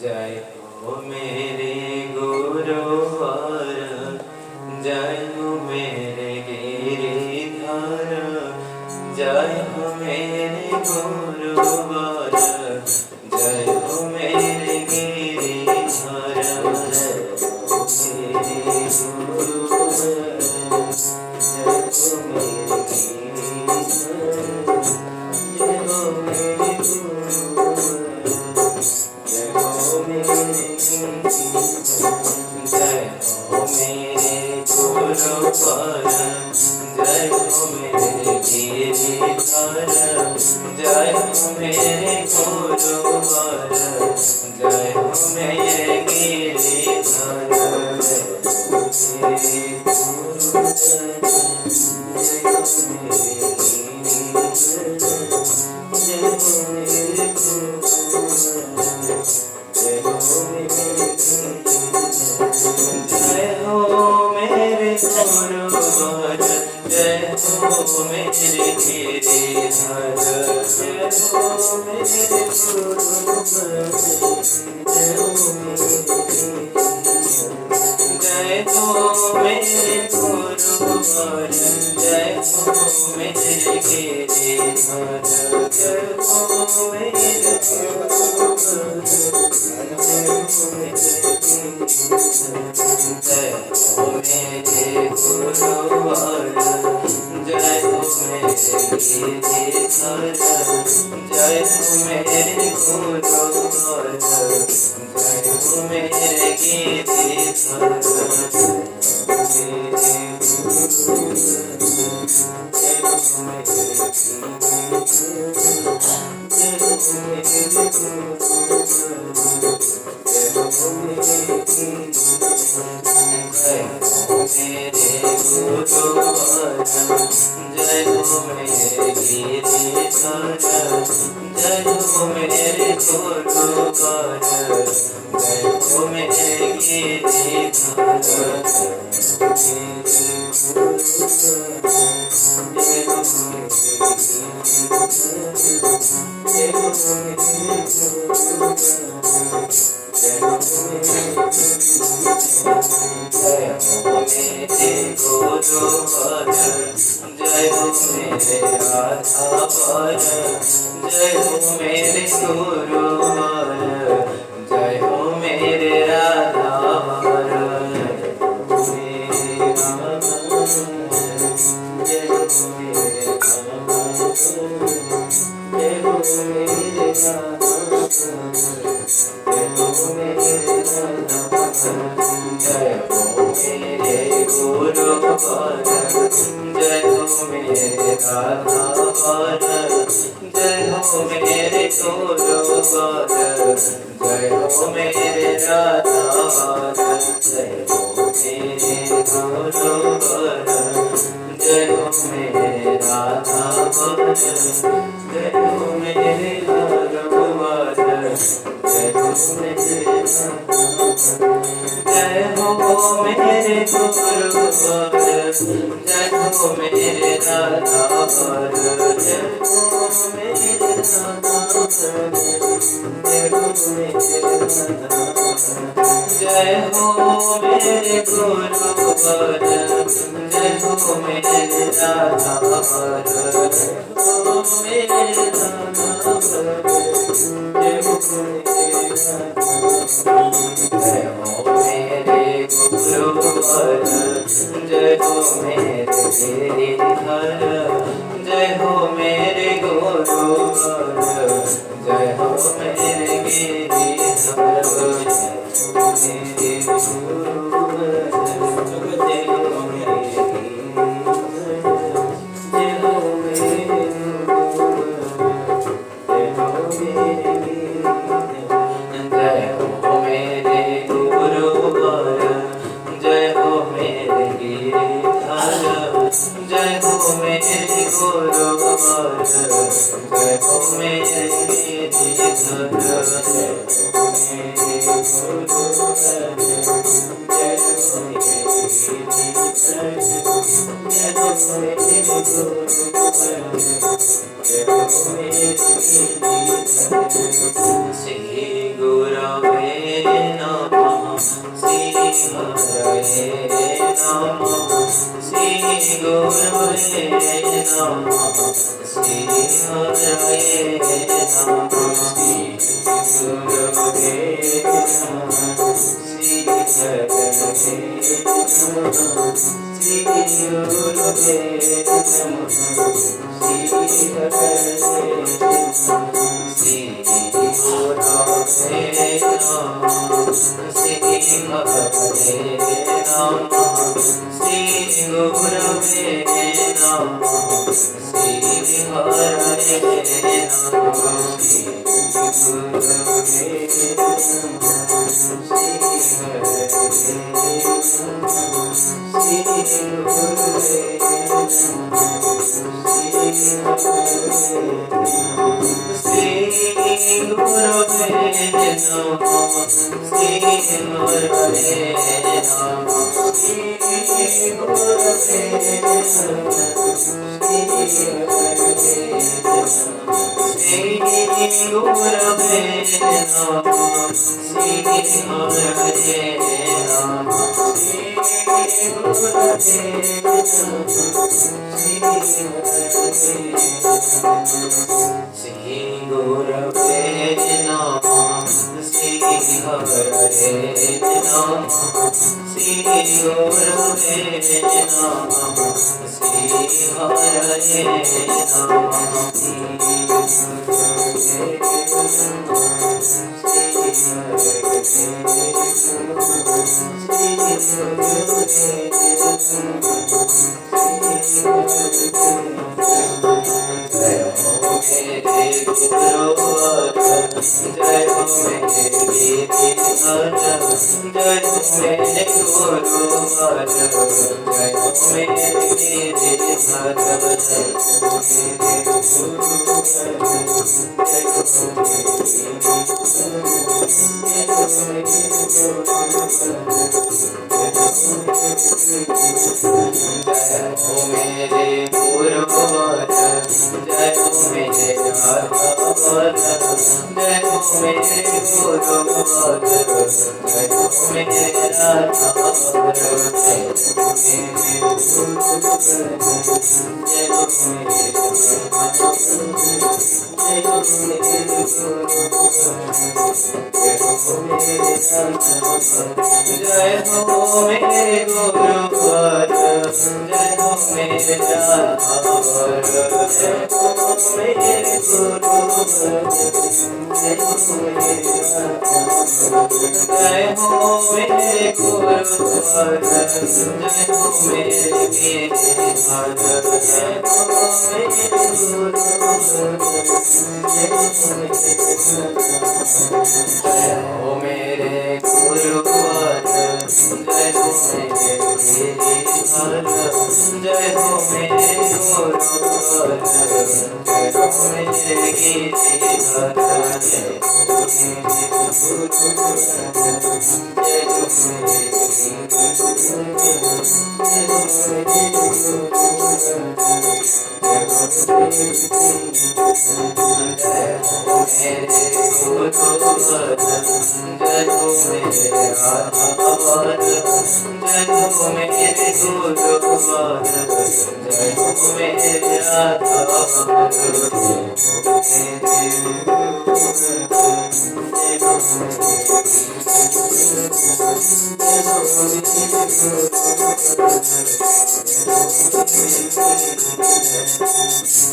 जय हो मेरे गुरुवार, जय हो मेरे गिरिधर, जय हो मेरे गुरुवार, जय हो मेरे गिरिधर, मेरे गुरुवार, जय हो मेरे गिरिधर, जय हो मेरे गुरुवार, जय हो मेरे गुरुवार, जय हो मेरे गिरिधर, जय हो मेरे गुरुवार, जय हो मेरे गिरिधर, मेरे गुरुवार, जय हो मेरे गिरिधर, जय हो मेरे गुरुवार, जय हो मेरे जय हो मेरे गुरुवार, जय हो मेरे गिरिधर, जय हो मेरे गुरुवार, जय हो जय हो मेरे गुरुवार, जय हो मेरे गिरिधर, जय हो मेरे गुरुवार, जय हो मेरे जय हो मेरे गुरुवार, जय हो मेरे गिरिधर, जय हो मेरे गुरुवार, जय हो मेरे गिरिधर, मेरे गुरुवार, जय हो मेरे गिरिधर, जय हो मेरे गुरुवार, जय हो मेरे जय हो मेरे गुरुवार, जय हो मेरे गिरिधर, जय हो मेरे गुरुवार, जय हो मेरे गिरिधर, जय हो गुरुवार, जय हो मेरे आधार, जय हो मेरे गुरुवार, जय हो मेरे आधार, मेरे आधार, जय हो मेरे आधार, जय हो मेरे आधार, जय हो मेरे आधार, जय हो मेरे गुरुवार, जय हो मेरे आधार, जय हो मेरे गुरुवार, जय हो मेरे आधार, जय हो मेरे गुरुवार, जय हो मेरे आधार, जय हो मेरे गुरुवार, जय हो मेरे जय हो मेरे गुरुवार, जय हो मेरे आधार, जय हो मेरे आधार, जय हो मेरे आधार, जय हो मेरे गुरुवार, जय हो मेरे आधार, जय हो मेरे आधार, जय हो जय हो मेरे गुरुवार, जय हो मेरे गिरिधर, जय हो मेरे गुरुवार, जय हो मेरे गिरिधर, मेरे गुरुवार, जय हो मेरे गिरिधर, जय हो मेरे गुरुवार, जय हो मेरे जय हो मेरे गुरुवार, जय हो मेरे गिरिधर, जय हो मेरे गुरुवार, जय हो मेरे गिरिधर, जय हो मेरे नमः श्री हरये नमः श्री गुरवे नमः श्री हरये नमः श्री गुरवे नमः श्री हरये नमः श्री गुरवे नमः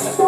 श्री